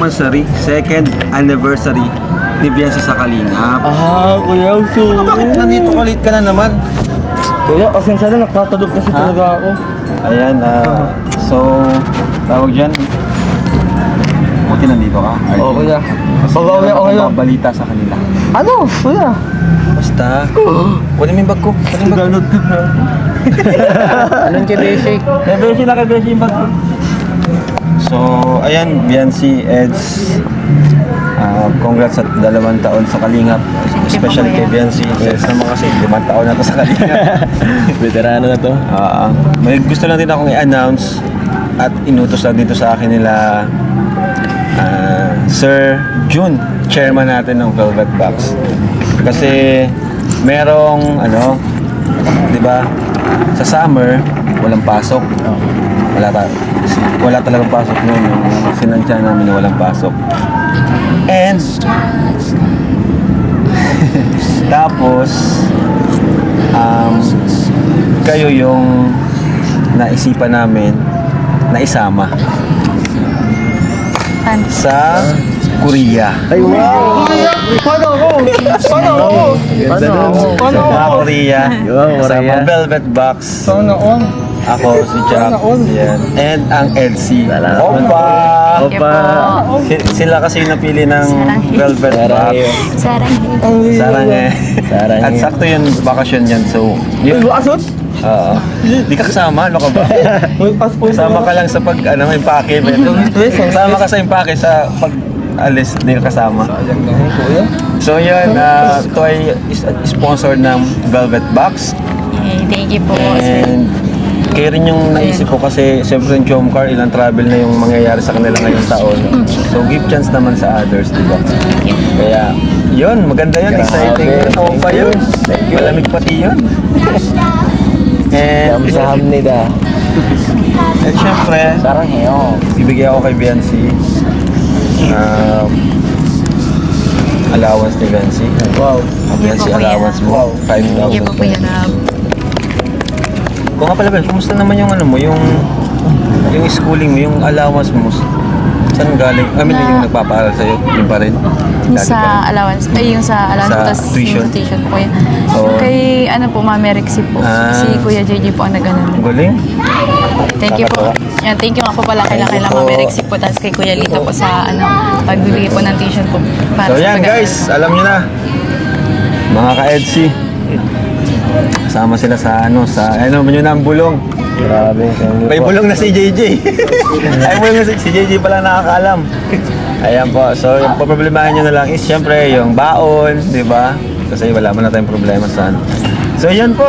Anniversary, second anniversary ni Biansi sa Kalingap. Kuya, so... Bakit nandito ka late ka na naman? Kuya, pasensya na, nagtatadog kasi talaga ako. Ayan, so, tawag dyan. Buti nandito ka. Oo, kuya. Kasi Babawi ako ngayon. balita sa kanila. Ano, kuya? Basta, kunin mo yung bag ko. Kunin yung bag ko. Anong kay Beshi? Kay Beshi na, kay Beshi yung bag ko. So, ayan, Biansi, Eds. Congrats at 2 taon sa Kalingap. Especially kay Biansi. Eds naman kasi 5 taon na to sa Kalingap. Veterano na to. May gusto lang din akong i-announce at inutos lang dito sa akin nila Sir June, chairman natin ng Velvet Box. Kasi merong di ba? Sa summer walang pasok. Wala talagang pasok noon. Yung sinantya namin na walang pasok. And tapos kayo yung naisipan namin na isama sa Korea. Ay, wow! Paano ako? Paano ako? Paano Sa ako? Korea. Kasama Velvet Box. Paano ako? Ako, si Jack. Yan. And ang Elsie. Opa! Opa! Sila kasi yung napili ng Velvet Box. Sarang eh. At sakto yun, bakasyon yan. So, Uy, bakasot? Oo. Di ka kasama, ano ka ba? Uy, passport. Kasama ka lang sa pag, impake. Kasama ka sa impake sa pag alis, di ka kasama. Kuya? So yun, ito ay sponsor ng Velvet Box. Thank you po. And kayo rin yung naisip ko kasi siyempre yung Jomcar, ilang travel na yung mangyayari sa kanila ngayong taon. So give chance naman sa others, di ba? Kaya yun, maganda yun, exciting yun. Oo pa yun. Malamig pati yun. And Kamsahamnida. And syempre, Sarang heyo. ibigay ako kay Biansi allowance ni Biansi. Wow. Biansi allowance mo, 5,000 Thank you po, Kuya Rab. Kung nga pala, Ben, kumusta naman yung yung schooling mo, yung allowance mo, saan galing? I mean, yung nagpapaaral sa'yo, yung pa rin? Yung sa allowance, yung sa allowance, Sa tas tuition? yung tuition po, Kuya. Oo. Kay, po, Mami Rexy po. Si Kuya JJ po ang nag-ano. Galing? Thank you po. Yan, thank you nga po pala kailangan Thank you Mami po. Rexy po, tas kay Kuya Lito po sa, pagbibigay po ng tuition po. Para So sa yan pag-aaral. guys, alam nyo na, mga ka-EDSI, kasama sila sa nyo na ang bulong. Grabe. May bulong na si JJ. Ay, bulong na si JJ pala nakakaalam. Ayan po. So, yung problemahin nyo na lang is syempre yung baon, di ba? Kasi wala mo na tayong problema sa So, yan po.